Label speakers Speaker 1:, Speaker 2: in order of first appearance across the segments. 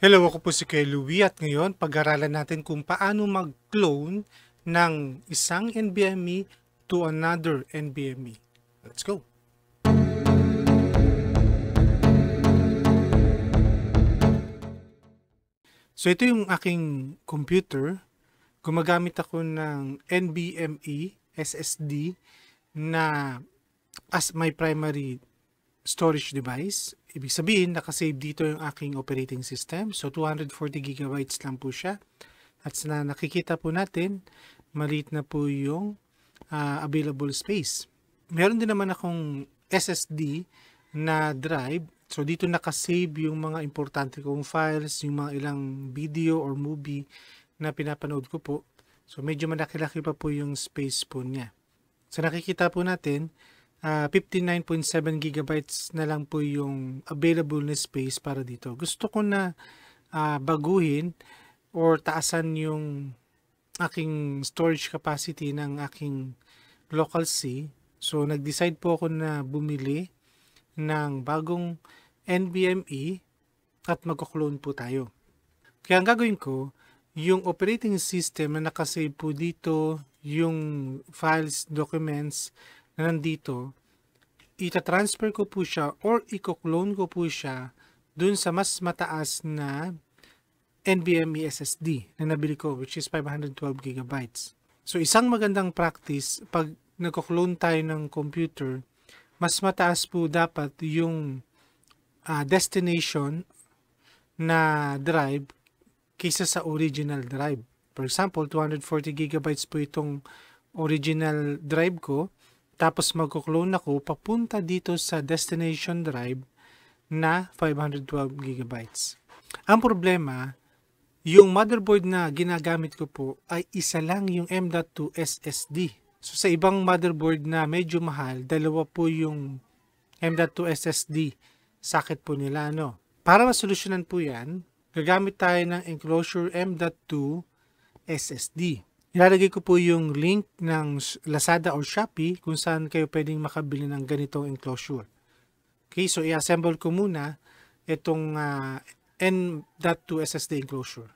Speaker 1: Hello, ako po si Kuya Louie at ngayon pag-aralan natin kung paano mag-clone ng isang NVMe to another NVMe. Let's go! So ito yung aking computer. Gumagamit ako ng NVMe SSD na as my primary storage device. Ibig sabihin, nakasave dito yung aking operating system. So, 240 gigabytes lang po siya. At na nakikita po natin, maliit na po yung available space. Meron din naman akong SSD na drive. So, dito nakasave yung mga importante kong files, yung mga ilang video or movie na pinapanood ko po. So, medyo malaki-laki pa po yung space po niya. So, nakikita po natin, 59.7 gigabytes na lang po yung available na space para dito. Gusto ko na baguhin or taasan yung aking storage capacity ng aking local C. So, nag-decide po ako na bumili ng bagong NVMe at magko-clone po tayo. Kaya ang gagawin ko, yung operating system na nakasave po dito, yung files, documents na nandito, ita-transfer ko po siya or i-clone ko po siya dun sa mas mataas na NVMe SSD na nabili ko, which is 512 gigabytes. So, isang magandang practice, pag nagko-clone tayo ng computer, mas mataas po dapat yung destination na drive kaysa sa original drive. For example, 240 gigabytes po itong original drive ko. Tapos magko-clone ako papunta dito sa destination drive na 512 gigabytes. Ang problema, yung motherboard na ginagamit ko po ay isa lang yung M.2 SSD. So sa ibang motherboard na medyo mahal, dalawa po yung M.2 SSD. Sakit po nila, no? Para masolusyonan po yan, gagamit tayo ng enclosure M.2 SSD. Ilalagay ko po yung link ng Lazada or Shopee kung saan kayo pwedeng makabili ng ganitong enclosure. Okay, so i-assemble ko muna itong N.2 SSD enclosure.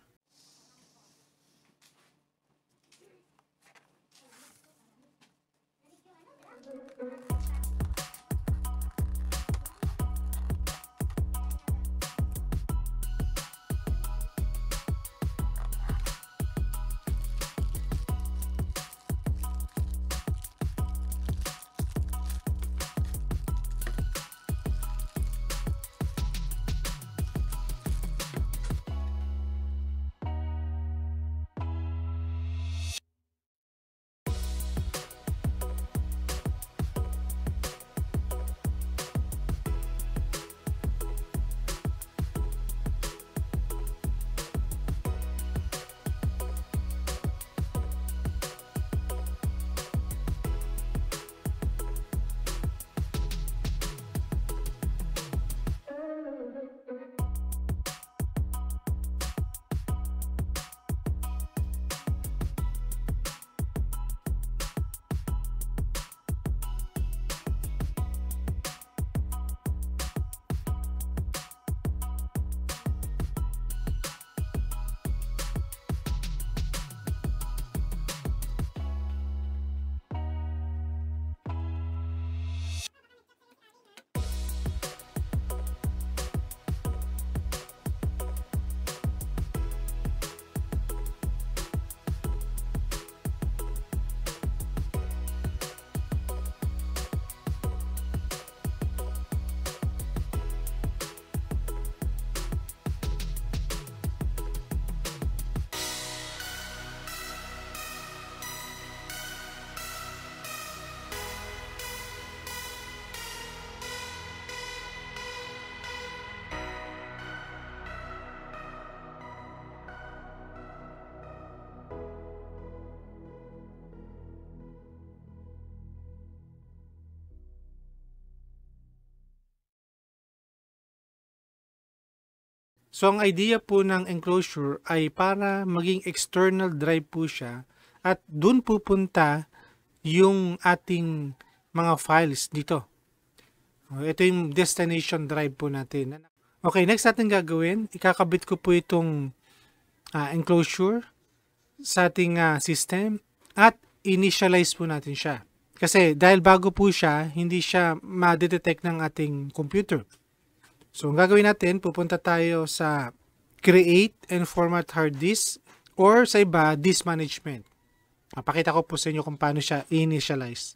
Speaker 1: So, ang idea po ng enclosure ay para maging external drive po siya at dun pupunta yung ating mga files dito. Ito yung destination drive po natin. Okay, next natin gagawin, ikakabit ko po itong enclosure sa ating system at initialize po natin siya. Kasi dahil bago po siya, hindi siya ma-detect ng ating computer. So, ang gagawin natin, pupunta tayo sa Create and Format Hard Disk or sa iba, Disk Management. Papakita ko po sa inyo kung paano siya initialize.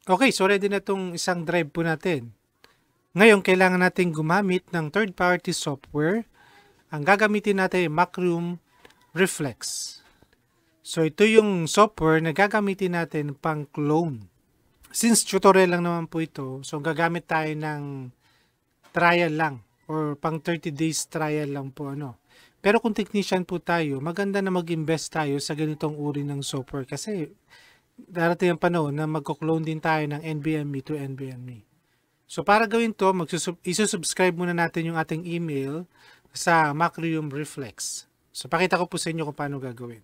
Speaker 1: Okay, so ready na itong isang drive po natin. Ngayon, kailangan natin gumamit ng third-party software. Ang gagamitin natin ay Macrium Reflex. So, ito yung software na gagamitin natin pang clone. Since tutorial lang naman po ito, so gagamit tayo ng trial lang or pang 30 days trial lang po. Pero kung technician po tayo, maganda na mag-invest tayo sa ganitong uri ng software kasi darating ang panahon na magko-clone din tayo ng NVMe to NVMe. So para gawin to, isusubscribe muna natin yung ating email sa Macrium Reflex. So pakita ko po sa inyo kung paano gagawin.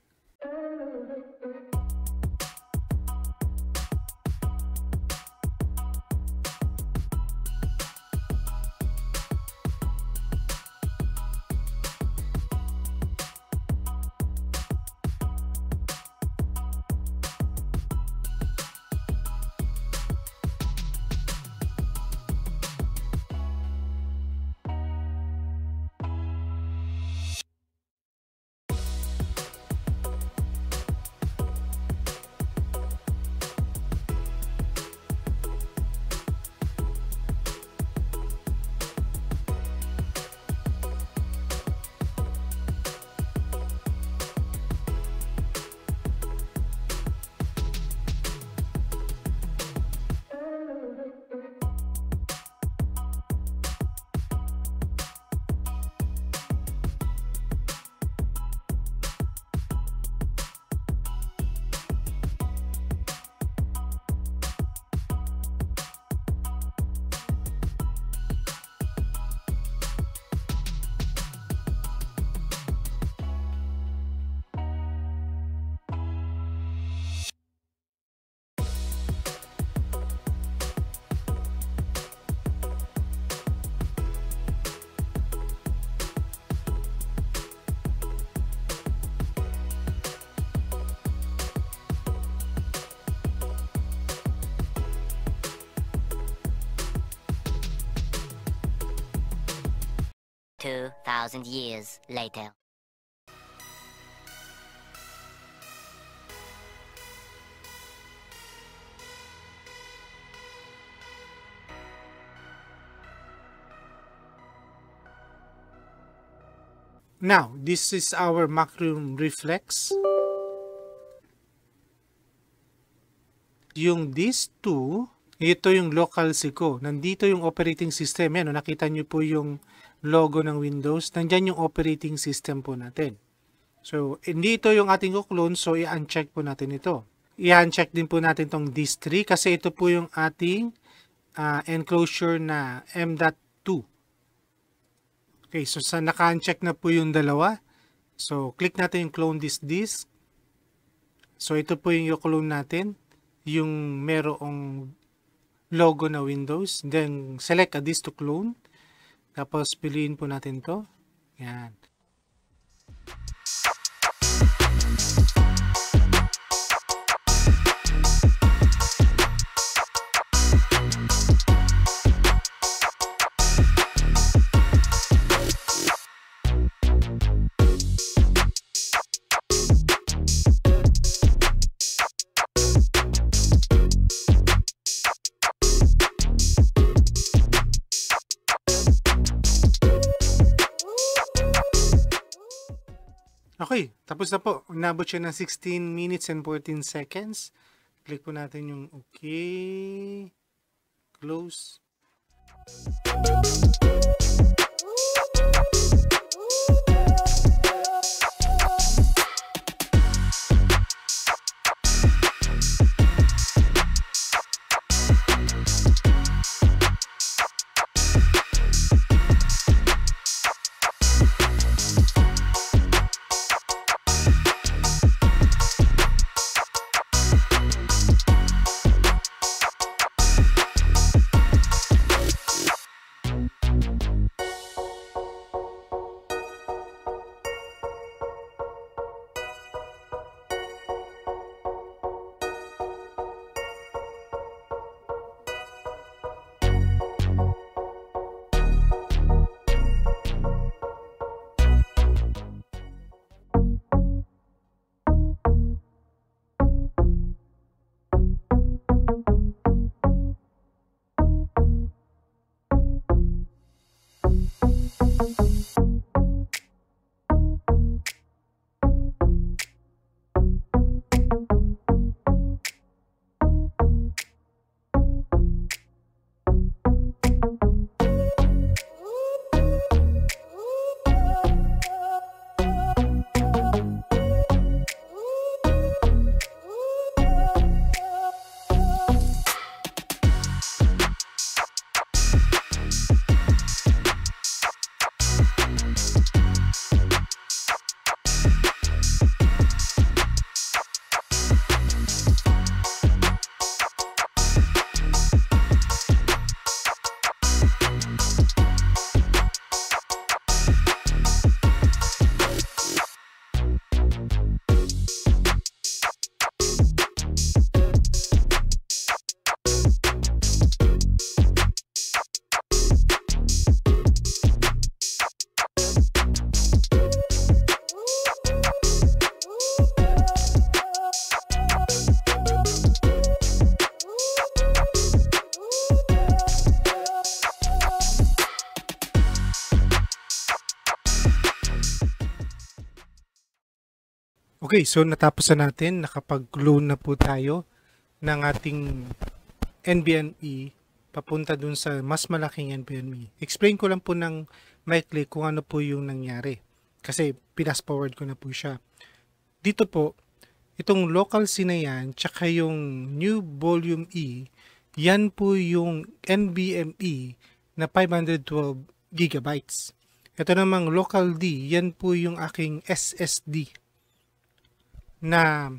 Speaker 2: Two 2,000 years later.
Speaker 1: Now, this is our Macrium Reflex. Yung these two, ito yung local C ko. Nandito yung operating system. Yan, nakita nyo po yung logo ng Windows. Nandyan yung operating system po natin. So, hindi ito yung ating clone, so i-uncheck po natin ito. I-uncheck din po natin tong disk 3 kasi ito po yung ating enclosure na M.2. Okay, so naka-uncheck na po yung dalawa. So, click natin yung clone this disk. So, ito po yung clone natin. Yung merong logo na Windows. Then, select a disk to clone. Tapos, piliin po natin to. Yan. Okay, tapos na po. Inabot siya ng 16 minutes and 14 seconds. Click po natin yung okay. Close. Okay, so natapos na natin. Nakapag-loan na po tayo ng ating NBME papunta dun sa mas malaking NBME. Explain ko lang po ng maikli kung ano po yung nangyari. Kasi pinas forward ko na po siya. Dito po, itong local C na yan, tsaka yung new volume E, yan po yung NBME na 512 gigabytes. Ito namang local D, yan po yung aking SSD na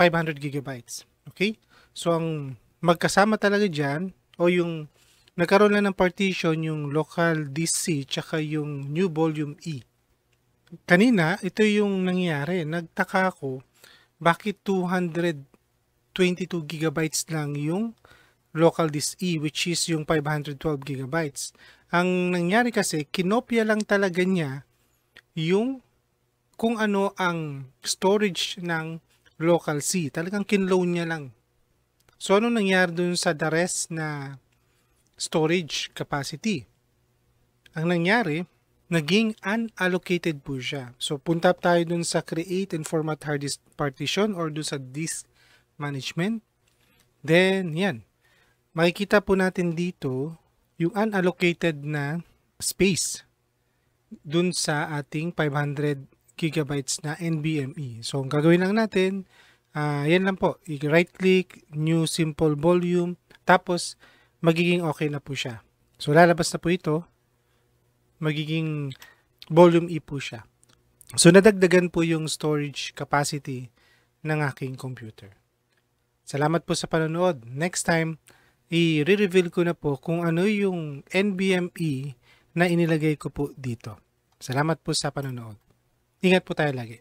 Speaker 1: 500 gigabytes. Okay? So, ang magkasama talaga dyan, o yung nagkaroon lang ng partition, yung local DC, tsaka yung new volume E. Kanina, ito yung nangyari. Nagtaka ako, bakit 222 gigabytes lang yung local disk E, which is yung 512 gigabytes. Ang nangyari kasi, kinopya lang talaga niya yung kung ano ang storage ng local C. Talagang kinloan niya lang. So, ano nangyari dun sa the rest na storage capacity? Ang nangyari, naging unallocated po siya. So, punta tayo dun sa create and format hard disk partition or dun sa disk management. Then, yan. Makikita po natin dito yung unallocated na space dun sa ating 500 gigabytes na NVMe. So, ang gagawin lang natin, yan lang po. I-right click, new simple volume, tapos magiging okay na po siya. So, lalabas na po ito, magiging volume E po siya. So, nadagdagan po yung storage capacity ng aking computer. Salamat po sa panonood. Next time, i-reveal ko na po kung ano yung NVMe na inilagay ko po dito. Salamat po sa panonood. Ingat po tayo lagi.